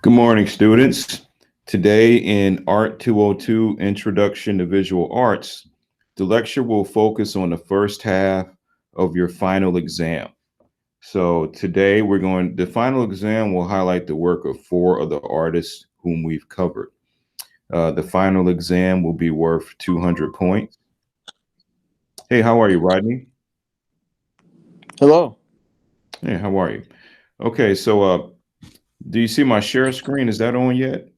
Good morning, students. Today in Art 202, Introduction to Visual Arts, the lecture will focus on the first half of your final exam. So today the final exam will highlight the work of four of the artists whom we've covered. The final exam will be worth 200 points. Hey, how are you, Rodney? Hello. Hey, how are you? Okay, so do you see my share screen? Is that on yet?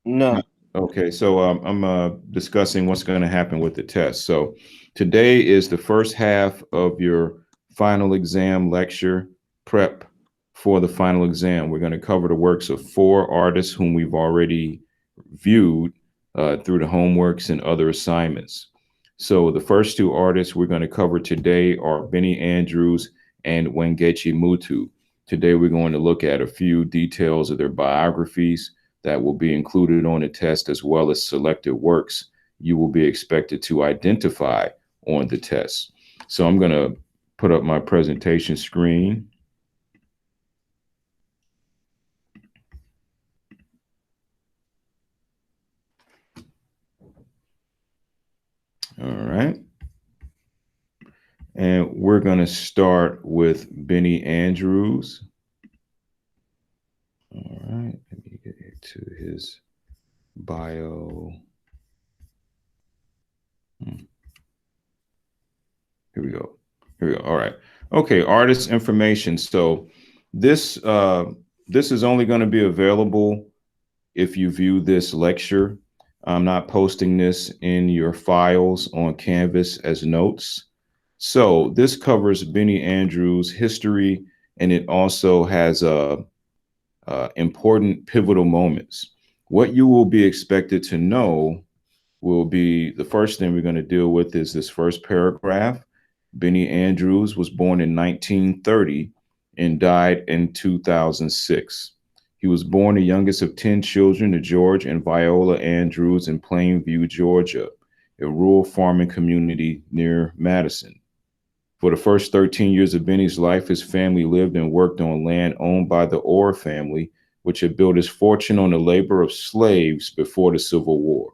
No. Okay, so I'm discussing what's going to happen with the test. So today is the first half of your final exam lecture prep for the final exam. We're going to cover the works of four artists whom we've already viewed through the homeworks and other assignments. So the first two artists we're going to cover today are Benny Andrews and Wangechi Mutu. Today we're going to look at a few details of their biographies that will be included on the test, as well as selected works you will be expected to identify on the test. So I'm going to put up my presentation screen. All right. And we're going to start with Benny Andrews. All right. Let me get to his bio. Here we go. Here we go. All right. Okay. Artist information. So this is only going to be available if you view this lecture. I'm not posting this in your files on Canvas as notes. So this covers Benny Andrews' history, and it also has important pivotal moments. What you will be expected to know will be the first thing we're going to deal with is this first paragraph. Benny Andrews was born in 1930 and died in 2006. He was born the youngest of 10 children to George and Viola Andrews in Plainview, Georgia, a rural farming community near Madison. For the first 13 years of Benny's life, his family lived and worked on land owned by the Orr family, which had built his fortune on the labor of slaves before the Civil War.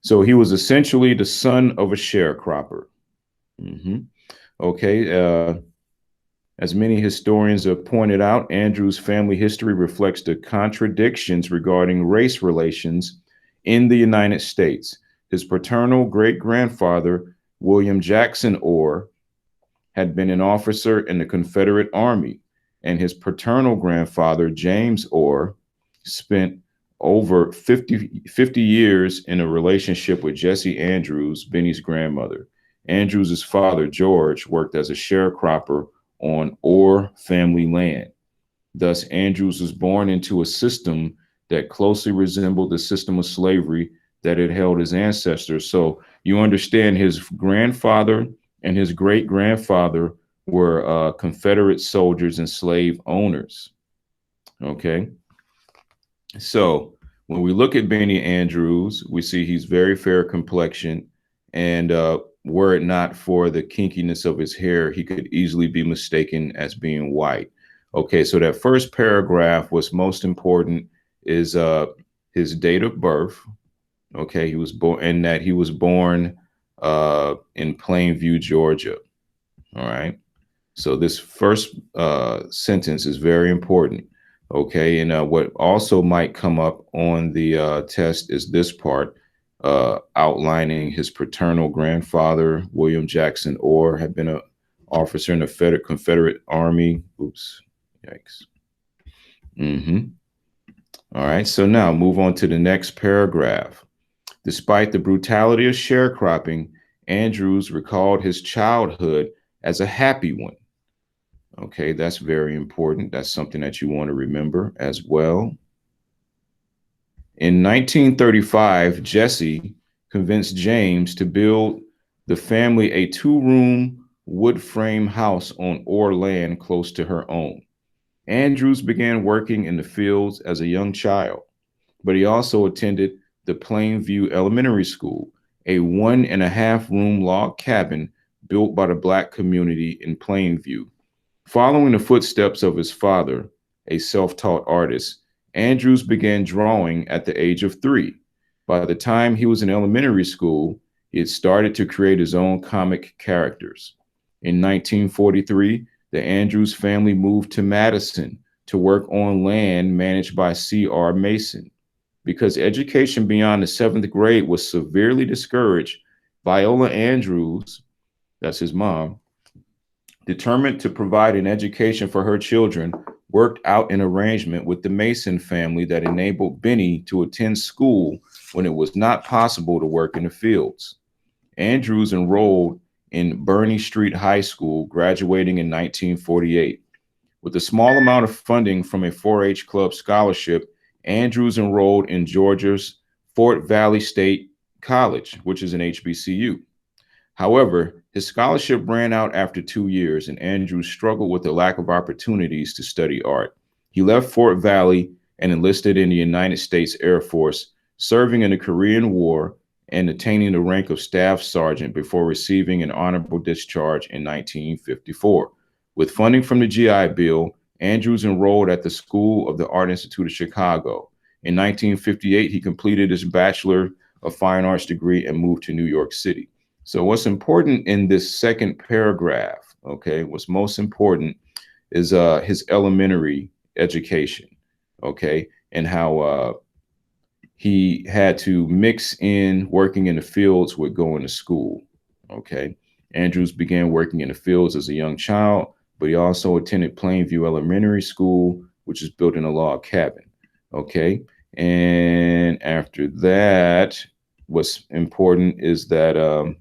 So he was essentially the son of a sharecropper. Mm-hmm. Okay. As many historians have pointed out, Andrews' family history reflects the contradictions regarding race relations in the United States. His paternal great grandfather, William Jackson Orr, had been an officer in the Confederate Army, and his paternal grandfather, James Orr, spent over 50 years in a relationship with Jessie Andrews, Benny's grandmother. Andrews' father, George, worked as a sharecropper on Orr family land. Thus, Andrews was born into a system that closely resembled the system of slavery that had held his ancestors. So you understand his grandfather and his great grandfather were Confederate soldiers and slave owners. Okay. So when we look at Benny Andrews, we see he's very fair complexion, and were it not for the kinkiness of his hair, he could easily be mistaken as being white. Okay, so that first paragraph, what's most important is his date of birth. Okay, he was born, and that he was born in Plainview, Georgia. All right. So this first sentence is very important. Okay, and what also might come up on the test is this part, outlining his paternal grandfather, William Jackson Orr, had been an officer in the Confederate Army. Oops, yikes. Mm-hmm. All right, so now move on to the next paragraph. Despite the brutality of sharecropping, Andrews recalled his childhood as a happy one. Okay, that's very important. That's something that you want to remember as well. In 1935, Jessie convinced James to build the family a two-room wood frame house on Orr land close to her own. Andrews began working in the fields as a young child, but he also attended the Plainview Elementary School, a 1.5-room log cabin built by the Black community in Plainview. Following the footsteps of his father, a self taught artist, Andrews began drawing at the age of 3. By the time he was in elementary school, he had started to create his own comic characters. In 1943, the Andrews family moved to Madison to work on land managed by C.R. Mason. Because education beyond the seventh grade was severely discouraged, Viola Andrews, that's his mom, determined to provide an education for her children, worked out an arrangement with the Mason family that enabled Benny to attend school when it was not possible to work in the fields. Andrews enrolled in Burney Street High School, graduating in 1948. With a small amount of funding from a 4 H club scholarship, Andrews enrolled in Georgia's Fort Valley State College, which is an HBCU. However, his scholarship ran out after 2 years, and Andrews struggled with the lack of opportunities to study art. He left Fort Valley and enlisted in the United States Air Force, serving in the Korean War and attaining the rank of staff sergeant before receiving an honorable discharge in 1954. With funding from the GI Bill, Andrews enrolled at the School of the Art Institute of Chicago. In 1958, he completed his Bachelor of Fine Arts degree and moved to New York City. So what's important in this second paragraph, okay, what's most important is his elementary education, okay, and how he had to mix in working in the fields with going to school, okay. Andrews began working in the fields as a young child, but he also attended Plainview Elementary School, which is built in a log cabin, okay. And after that, what's important is that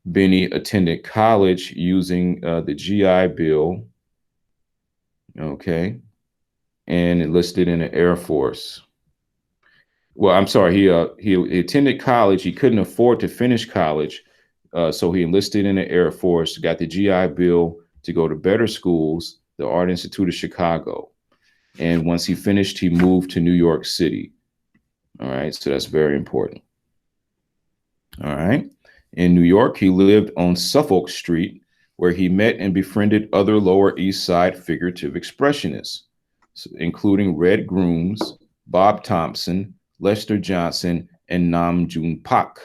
Benny attended college using the GI Bill, okay, and enlisted in the Air Force. Well, I'm sorry, he attended college. He couldn't afford to finish college, so he enlisted in the Air Force, got the GI Bill to go to better schools, the Art Institute of Chicago. And once he finished, he moved to New York City. All right, so that's very important. All right. In New York, he lived on Suffolk Street, where he met and befriended other Lower East Side figurative expressionists, including Red Grooms, Bob Thompson, Lester Johnson, and Nam June Pak.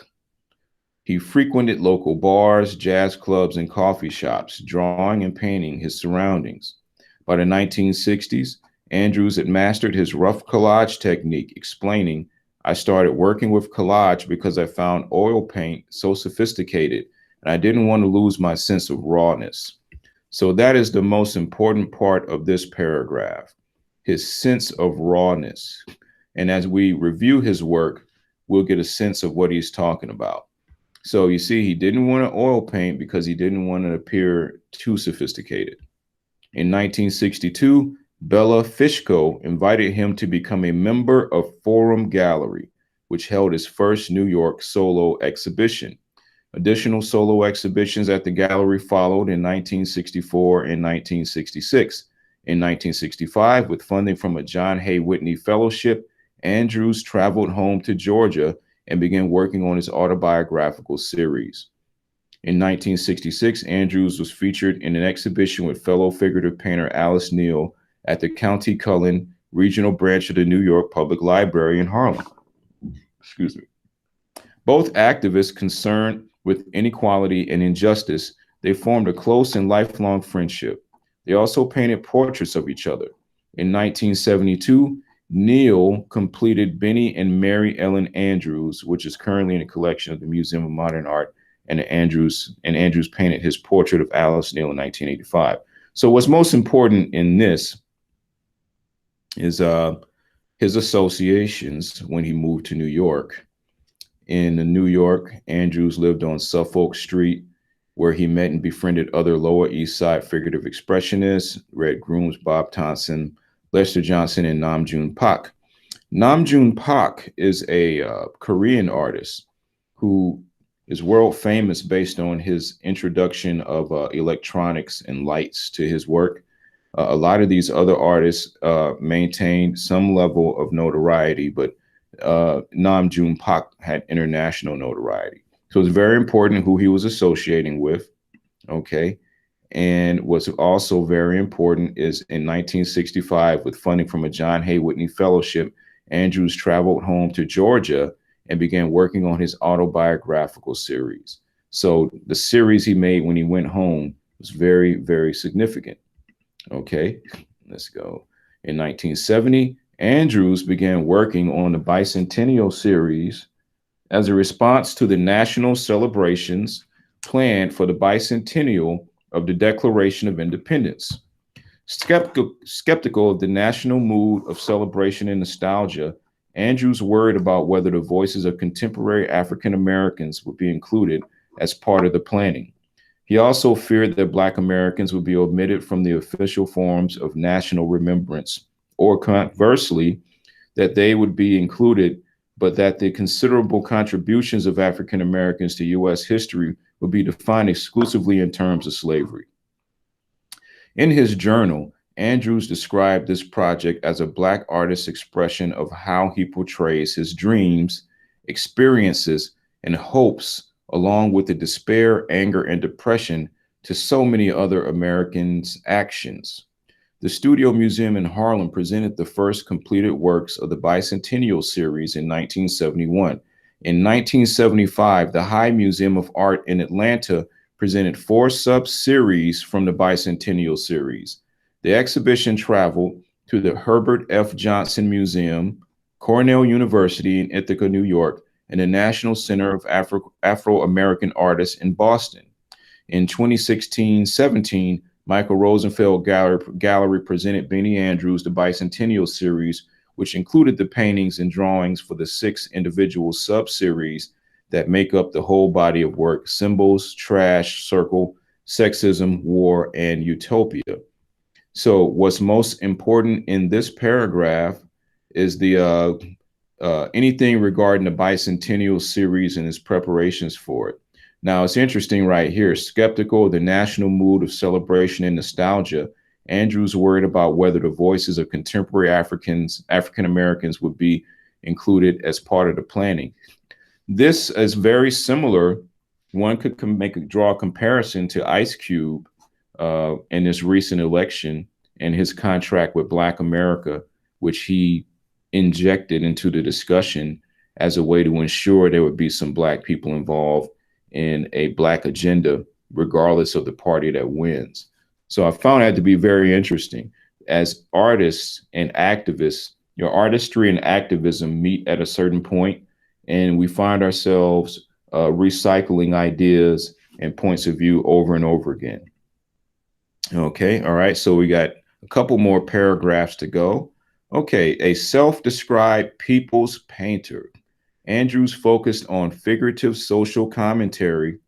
He frequented local bars, jazz clubs, and coffee shops, drawing and painting his surroundings. By the 1960s, Andrews had mastered his rough collage technique, explaining, "I started working with collage because I found oil paint so sophisticated, and I didn't want to lose my sense of rawness." So that is the most important part of this paragraph, his sense of rawness. And as we review his work, we'll get a sense of what he's talking about. So you see, he didn't want to oil paint because he didn't want to appear too sophisticated. In 1962, Bella Fishko invited him to become a member of Forum Gallery, which held its first New York solo exhibition. Additional solo exhibitions at the gallery followed in 1964 and 1966. In 1965, with funding from a John Hay Whitney Fellowship, Andrews traveled home to Georgia and began working on his autobiographical series. In 1966, Andrews was featured in an exhibition with fellow figurative painter Alice Neal at the County Cullen Regional Branch of the New York Public Library in Harlem. Excuse me. Both activists concerned with inequality and injustice, they formed a close and lifelong friendship. They also painted portraits of each other. In 1972, Neal completed Benny and Mary Ellen Andrews, which is currently in a collection of the Museum of Modern Art, and Andrews painted his portrait of Alice Neal in 1985. So what's most important in this is his associations when he moved to New York. In New York, Andrews lived on Suffolk Street, where he met and befriended other Lower East Side figurative expressionists, Red Grooms, Bob Thompson, Lester Johnson, and Nam June Pak. Nam June Pak is a Korean artist who is world famous based on his introduction of electronics and lights to his work. A lot of these other artists maintained some level of notoriety, but Nam June Pak had international notoriety. So it's very important who he was associating with, okay? And what's also very important is in 1965, with funding from a John Hay Whitney Fellowship, Andrews traveled home to Georgia and began working on his autobiographical series. So the series he made when he went home was very, very significant. Okay, let's go. In 1970, Andrews began working on the Bicentennial series as a response to the national celebrations planned for the bicentennial of the Declaration of Independence. Skeptical of the national mood of celebration and nostalgia, Andrews worried about whether the voices of contemporary African Americans would be included as part of the planning. He also feared that Black Americans would be omitted from the official forms of national remembrance, or conversely, that they would be included, but that the considerable contributions of African Americans to U.S. history would be defined exclusively in terms of slavery. In his journal, Andrews described this project as a Black artist's expression of how he portrays his dreams, experiences, and hopes, along with the despair, anger, and depression to so many other Americans' actions. The Studio Museum in Harlem presented the first completed works of the Bicentennial series in 1971. In 1975, the High Museum of Art in Atlanta presented four sub-series from the Bicentennial series. The exhibition traveled to the Herbert F. Johnson Museum, Cornell University in Ithaca, New York, and the National Center of Afro-American Artists in Boston. In 2016-17, Michael Rosenfeld Gallery presented Benny Andrews the Bicentennial series, which included the paintings and drawings for the six individual sub-series that make up the whole body of work: Symbols, Trash, Circle, Sexism, War, and Utopia. So what's most important in this paragraph is the anything regarding the Bicentennial series and its preparations for it. Now, it's interesting right here. Skeptical of the national mood of celebration and nostalgia, Andrews worried about whether the voices of contemporary African Americans would be included as part of the planning. This is very similar. One could draw a comparison to Ice Cube in this recent election and his contract with Black America, which he injected into the discussion as a way to ensure there would be some Black people involved in a Black agenda, regardless of the party that wins. So I found that to be very interesting. As artists and activists, your artistry and activism meet at a certain point, and we find ourselves recycling ideas and points of view over and over again. Okay, all right, so we got a couple more paragraphs to go. Okay, a self-described people's painter. Andrews focused on figurative social commentary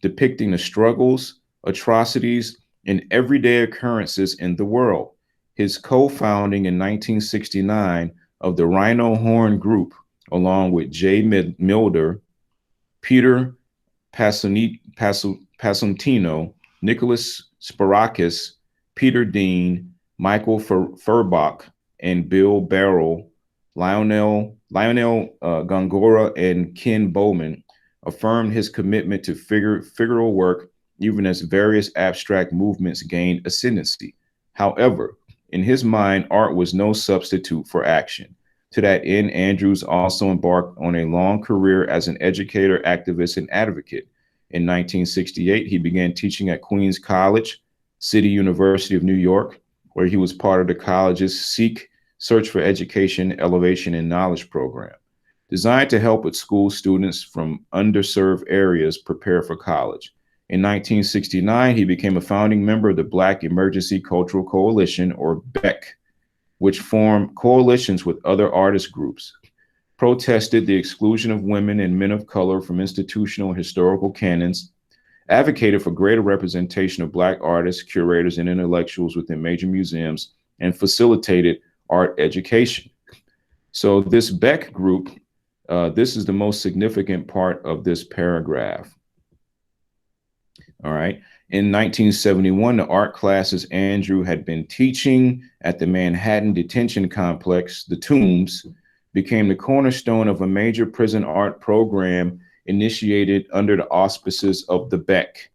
depicting the struggles, atrocities, and everyday occurrences in the world. His co-founding in 1969 of the Rhino Horn Group, along with Jay Milder, Peter Pasantino, Nicholas Sparakis, Peter Dean, Michael Furbach, and Bill Barrell, Lionel Gongora, and Ken Bowman affirmed his commitment to figural work, even as various abstract movements gained ascendancy. However, in his mind, art was no substitute for action. To that end, Andrews also embarked on a long career as an educator, activist, and advocate. In 1968, he began teaching at Queens College, City University of New York, where he was part of the college's Search for Education, Elevation, and Knowledge program, designed to help its school students from underserved areas prepare for college. In 1969, he became a founding member of the Black Emergency Cultural Coalition, or BEC, which formed coalitions with other artist groups, protested the exclusion of women and men of color from institutional and historical canons, advocated for greater representation of Black artists, curators, and intellectuals within major museums, and facilitated art education. So this BEC group, this is the most significant part of this paragraph. All right. In 1971, the art classes Andrew had been teaching at the Manhattan Detention Complex, the Tombs, became the cornerstone of a major prison art program initiated under the auspices of the BEC,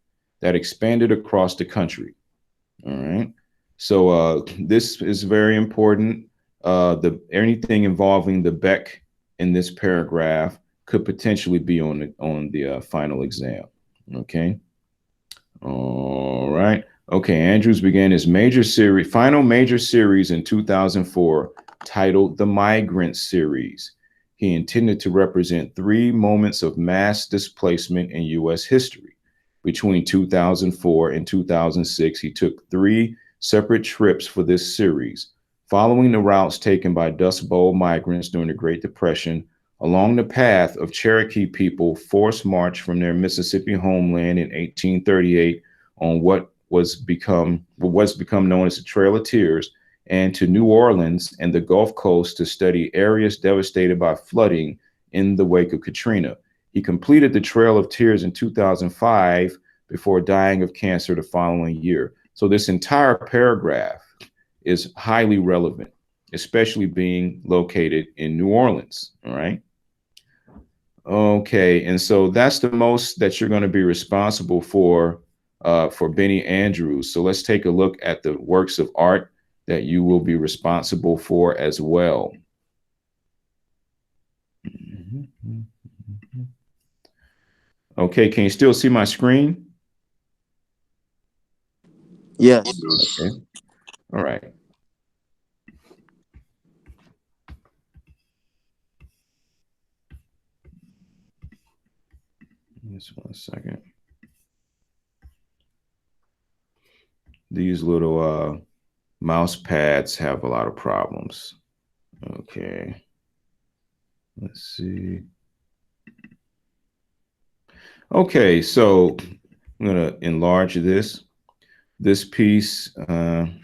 that expanded across the country. All right. So this is very important. The anything involving the Beck in this paragraph could potentially be on the final exam. Okay. All right. Okay. Andrews began his final major series in 2004, titled The Migrant Series. He intended to represent 3 moments of mass displacement in U.S. history. Between 2004 and 2006, he took 3 separate trips for this series, following the routes taken by Dust Bowl migrants during the Great Depression along the path of Cherokee people forced marched from their Mississippi homeland in 1838 on what's become known as the Trail of Tears, and to New Orleans and the Gulf Coast to study areas devastated by flooding in the wake of Katrina. He completed the Trail of Tears in 2005 before dying of cancer the following year. So this entire paragraph is highly relevant, especially being located in New Orleans. All right. Okay, and so that's the most that you're going to be responsible for Benny Andrews. So let's take a look at the works of art that you will be responsible for as well. Okay, can you still see my screen? Yes. Okay. All right. Just 1 second. These little mouse pads have a lot of problems. Okay. Let's see. Okay, so I'm going to enlarge this piece. I'm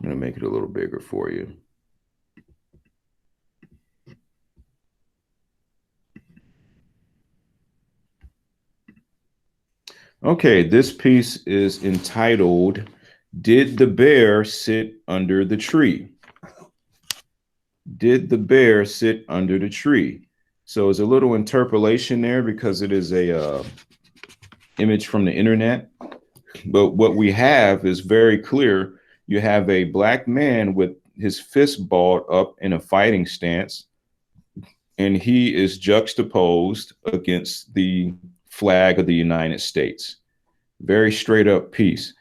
going to make it a little bigger for you. Okay, this piece is entitled, Did the Bear Sit Under the Tree? Did the bear sit under the tree? So it's a little interpolation there because it is a image from the internet. But what we have is very clear. You have a black man with his fist balled up in a fighting stance, and he is juxtaposed against the flag of the United States. Very straight up piece.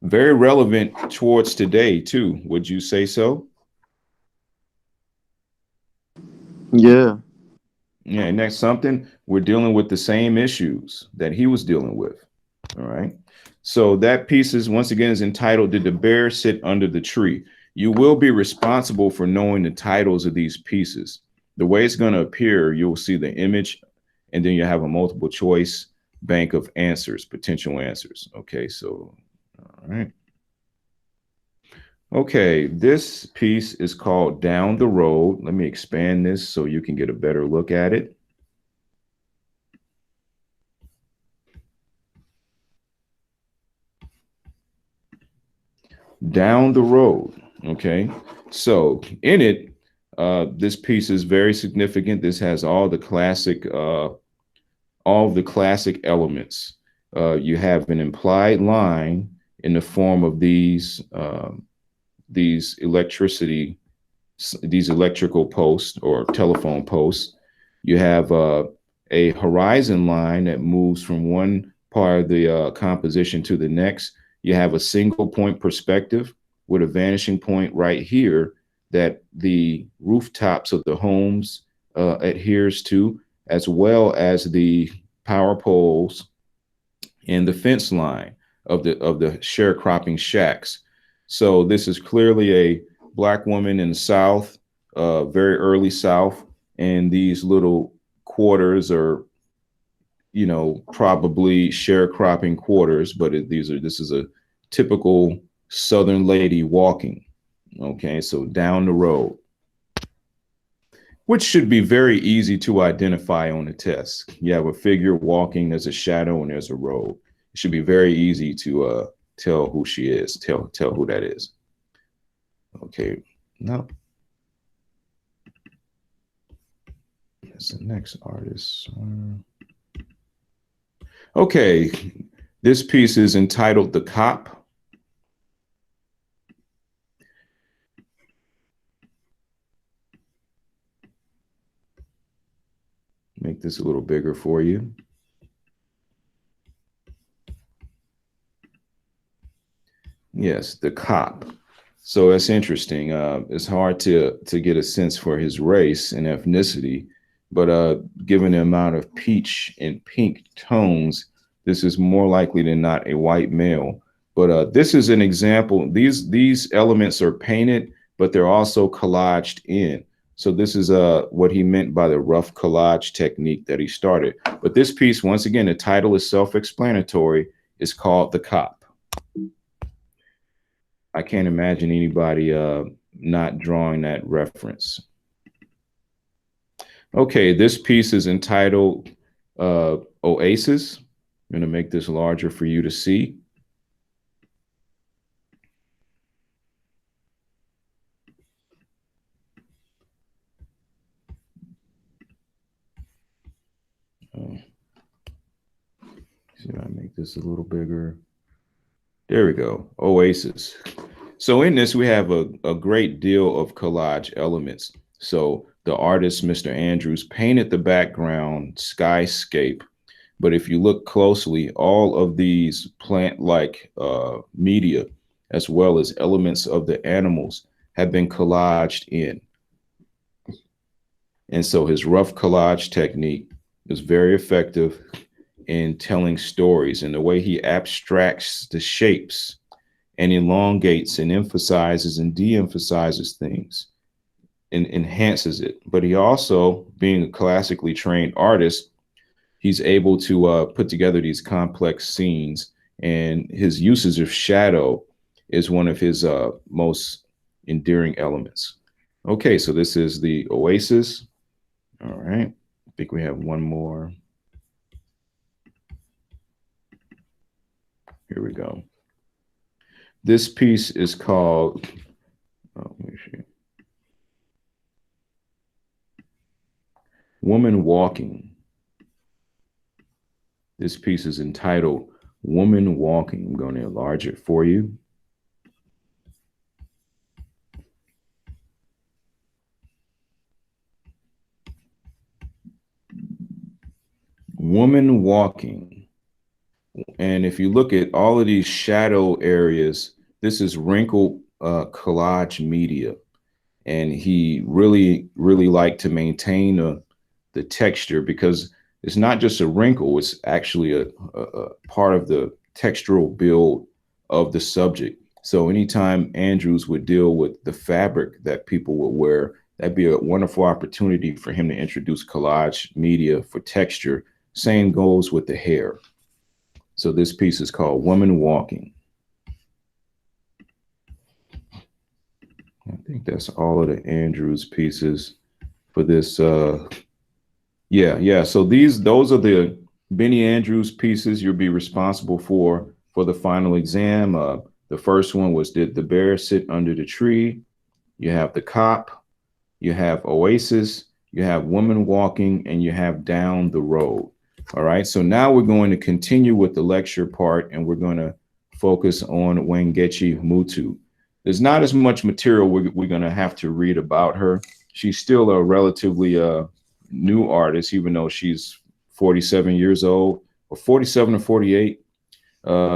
Very relevant towards today, too. Would you say so? Yeah. Yeah, and that's something we're dealing with the same issues that he was dealing with. All right. So that piece is once again is entitled, Did the Bear Sit Under the Tree? You will be responsible for knowing the titles of these pieces. The way it's going to appear, you'll see the image, and then you have a multiple choice bank of answers, potential answers. Okay, so all right. Okay, this piece is called Down the Road. Let me expand this so you can get a better look at it. Down the Road. Okay, so in it, this piece is very significant. This has all the classic elements. You have an implied line in the form of these electrical posts or telephone posts. You have a horizon line that moves from one part of the composition to the next. You have a single point perspective with a vanishing point right here that the rooftops of the homes adheres to, as well as the power poles and the fence line of the sharecropping shacks. So this is clearly a Black woman in the South, very early South, and these little quarters are, you know, probably sharecropping quarters, but this is a typical Southern lady walking. Okay, so down the road, which should be very easy to identify on the test. You have a figure walking, there's a shadow, and there's a road. It should be very easy to tell who she is, tell who that is. Okay, now That's the next artist. Okay, this piece is entitled "The Cop." Make this a little bigger for you. Yes, the cop. So that's interesting. It's hard to get a sense for his race and ethnicity, but given the amount of peach and pink tones, this is more likely than not a white male. But this is an example. These elements are painted, but they're also collaged in. So this is what he meant by the rough collage technique that he started. But this piece, once again, the title is self-explanatory. It's called "The Cop." I can't imagine anybody not drawing that reference. Okay, this piece is entitled Oasis. I'm going to make this larger for you to see. See if I make this a little bigger. There we go, Oasis. So in this, we have a great deal of collage elements. So the artist, Mr. Andrews, painted the background skyscape. But if you look closely, all of these plant-like media, as well as elements of the animals, have been collaged in. And so his rough collage technique is very effective in telling stories, and the way he abstracts the shapes and elongates and emphasizes and de-emphasizes things and enhances it. But he also, being a classically trained artist, he's able to put together these complex scenes, and his usage of shadow is one of his most endearing elements. Okay, so this is the Oasis. All right, I think we have one more. Here we go. This piece is called, let me see. Woman Walking. This piece is entitled Woman Walking. I'm going to enlarge it for you. Woman Walking. And if you look at all of these shadow areas, this is wrinkled collage media. And he really liked to maintain the texture, because it's not just a wrinkle, it's actually a part of the textural build of the subject. So anytime Andrews would deal with the fabric that people would wear, that'd be a wonderful opportunity for him to introduce collage media for texture. Same goes with the hair. So this piece is called Woman Walking. I think that's all of the Andrews pieces for this. Yeah. So those are the Benny Andrews pieces you'll be responsible for the final exam. The first one was, did the bear sit under the tree? You have the cop, you have Oasis, you have Woman Walking, and you have Down the Road. All right, so now we're going to continue with the lecture part, and we're going to focus on Wangechi Mutu. There's not as much material we're going to have to read about her. She's still a relatively new artist, even though she's 47 years old, or 47 or 48.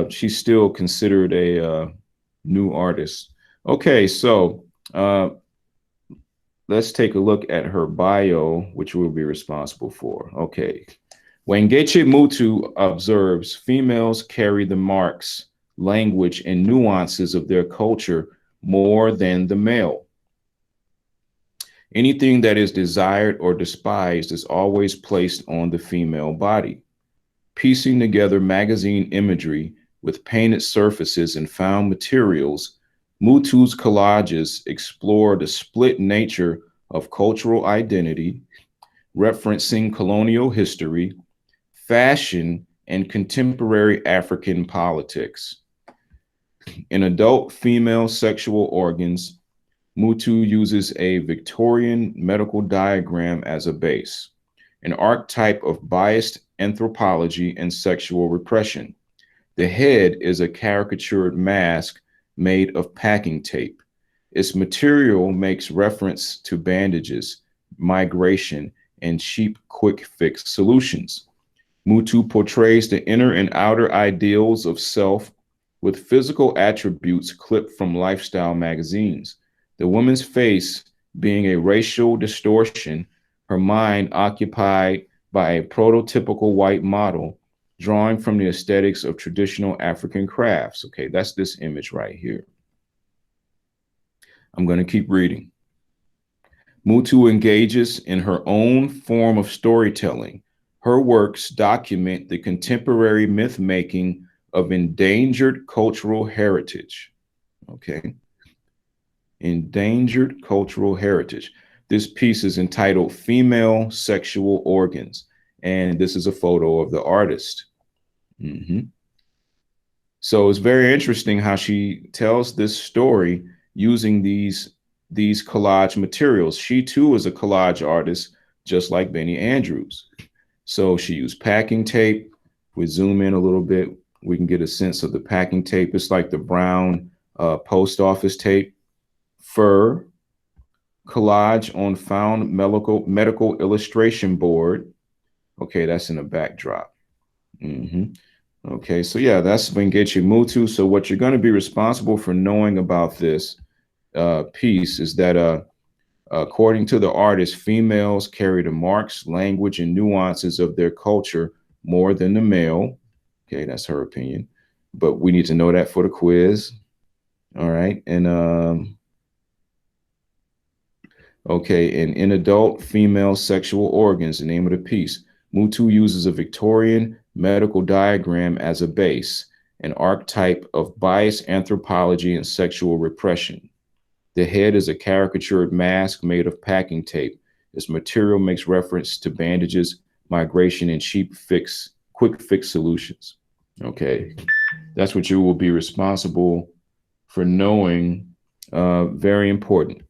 She's still considered a new artist. Okay, so let's take a look at her bio, which we'll be responsible for. Okay. Wangechi Mutu observes females carry the marks, language, and nuances of their culture more than the male. Anything that is desired or despised is always placed on the female body. Piecing together magazine imagery with painted surfaces and found materials, Mutu's collages explore the split nature of cultural identity, referencing colonial history, fashion, and contemporary African politics. In adult female sexual organs, Mutu uses a Victorian medical diagram as a base. an archetype of biased anthropology and sexual repression. The head is a caricatured mask made of packing tape. Its material makes reference to bandages, migration, and cheap quick fix solutions. Mutu portrays the inner and outer ideals of self with physical attributes clipped from lifestyle magazines. The woman's face being a racial distortion, her mind occupied by a prototypical white model, drawing from the aesthetics of traditional African crafts. Okay, that's this image right here. I'm going to keep reading. Mutu engages in her own form of storytelling. Her works document the contemporary myth making of endangered cultural heritage. Okay. Endangered cultural heritage. This piece is entitled Female Sexual Organs. And this is a photo of the artist. So it's very interesting how she tells this story using these collage materials. She too is a collage artist, just like Benny Andrews. So she used packing tape. We zoom in a little bit, we can get a sense of the packing tape. It's like the brown post office tape. Fur, collage on found medical illustration board. Okay, that's in the backdrop. Okay, so yeah, that's Wengechi Mutu. So what you're going to be responsible for knowing about this piece is that according to the artist, females carry the marks, language, and nuances of their culture more than the male. Okay, that's her opinion, but we need to know that for the quiz. All right, and okay, and in adult female sexual organs, the name of the piece. Mutu uses a Victorian medical diagram as a base, an archetype of biased anthropology and sexual repression. The head is a caricatured mask made of packing tape. Its material makes reference to bandages, migration, and quick fix solutions. Okay, that's what you will be responsible for knowing. Very important.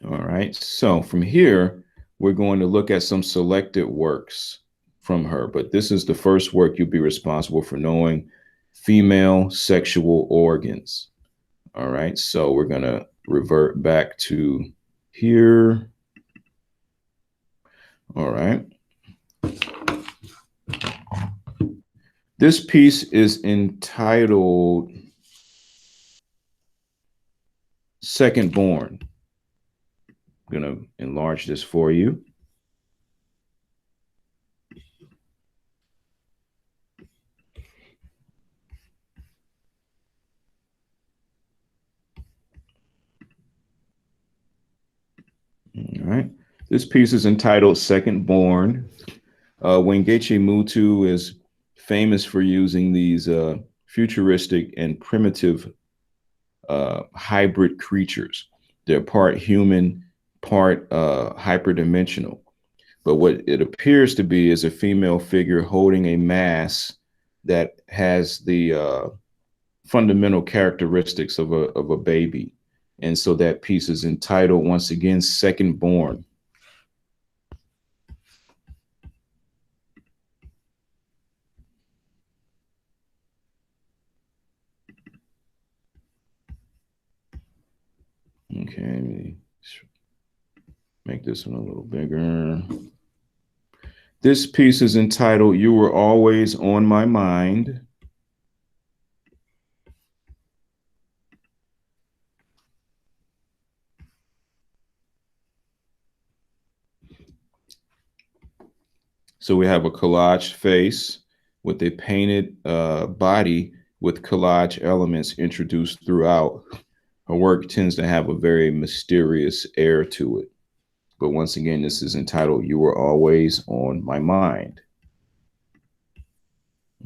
All right, so from here, we're going to look at some selected works from her, but this is the first work you'll be responsible for knowing: female sexual organs. All right, so we're going to revert back to here. All right. This piece is entitled Second Born. I'm going to enlarge this for you. All right. This piece is entitled Second Born. Wengechi Mutu is famous for using these futuristic and primitive hybrid creatures. They're part human, part hyperdimensional. But what it appears to be is a female figure holding a mass that has the fundamental characteristics of a baby. And so that piece is entitled, once again, Second Born. Okay, let me make this one a little bigger. This piece is entitled You Were Always on My Mind. So we have a collage face with a painted body with collage elements introduced throughout. Her work tends to have a very mysterious air to it. But once again, this is entitled You Were Always on My Mind.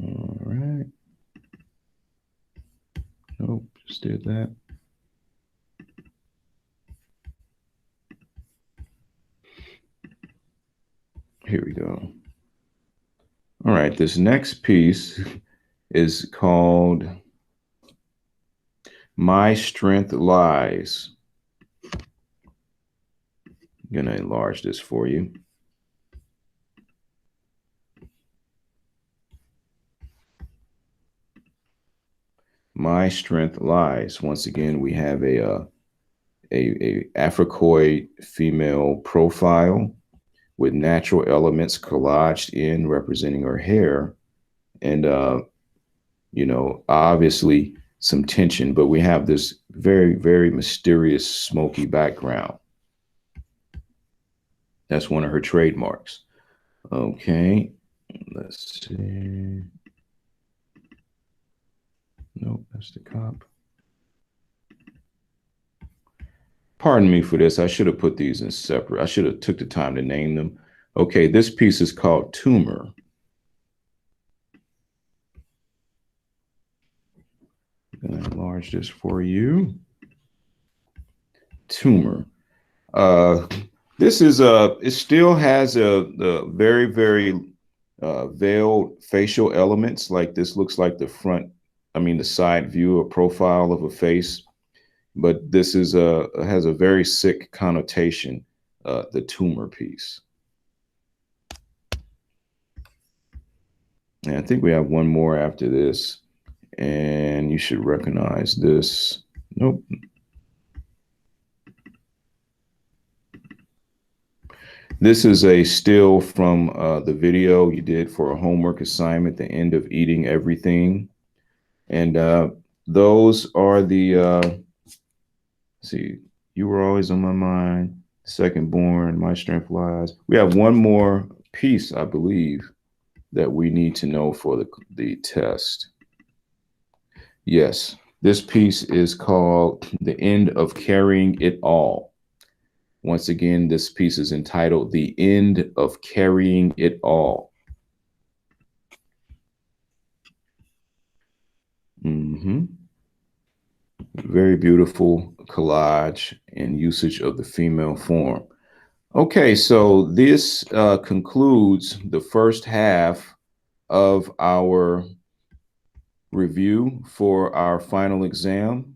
All right. Nope, just did that. Here we go. All right, this next piece is called My Strength Lies. I'm gonna enlarge this for you. my strength lies. Once again, we have a Africoid female profile with natural elements collaged in representing her hair, and obviously some tension, but we have this very, very mysterious smoky background. That's one of her trademarks. Okay, let's see. Nope, that's the cop. Pardon me for this. I should have put these in separate. I should have took the time to name them. Okay, this piece is called Tumor. I'm gonna enlarge this for you. Tumor. Uh, this is it still has a very, very veiled facial elements. Like this looks like the front, I mean the side view or profile of a face, but this is a has a very sick connotation. The tumor piece, and I think we have one more after this, and you should recognize this. Nope. This is a still from the video you did for a homework assignment, The End of Eating Everything. And those are the, see, You Were Always on My Mind, Second Born, My Strength Lies. We have one more piece, I believe, that we need to know for the test. Yes, this piece is called The End of Carrying It All. Once again, this piece is entitled The End of Carrying It All. Very beautiful collage and usage of the female form. Okay, so this concludes the first half of our review for our final exam.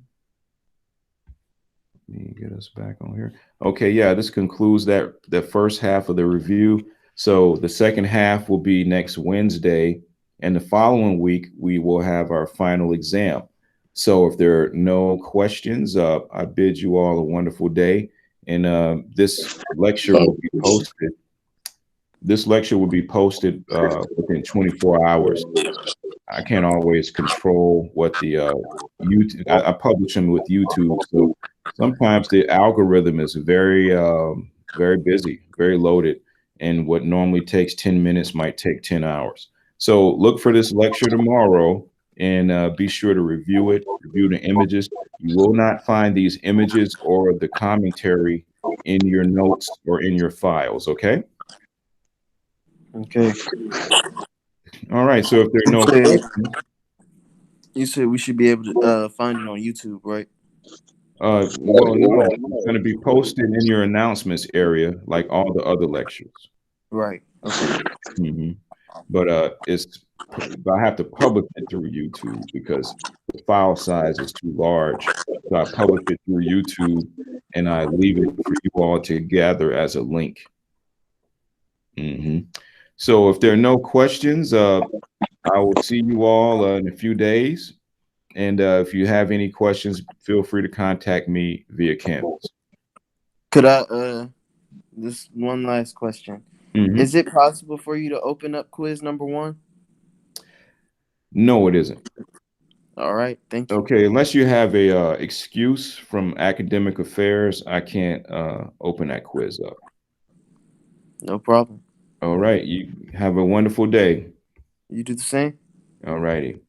Let me get us back on here. Okay, yeah, this concludes that first half of the review. So the second half will be next Wednesday, and the following week we will have our final exam. So if there are no questions, I bid you all a wonderful day. And this lecture will be posted. This lecture will be posted within 24 hours. I can't always control what the YouTube. I publish them with YouTube, so sometimes the algorithm is very, very busy, very loaded, and what normally takes 10 minutes might take 10 hours. So look for this lecture tomorrow, and be sure to review it, review the images. You will not find these images or the commentary in your notes or in your files. Okay. Okay. All right. So if there are You no said questions. you said we should be able to find it on YouTube, right? Well, no, it's going to be posted in your announcements area, like all the other lectures. Right. Okay. hmm But I have to publish it through YouTube because the file size is too large. So I publish it through YouTube and I leave it for you all to gather as a link. hmm So if there are no questions, I will see you all in a few days. And if you have any questions, feel free to contact me via Canvas. Could I this one last question. hmm Is it possible for you to open up quiz number 1? No, it isn't. All right. Thank you. Okay, unless you have a excuse from academic affairs, I can't open that quiz up. No problem. All right, you have a wonderful day. You do the same. All righty.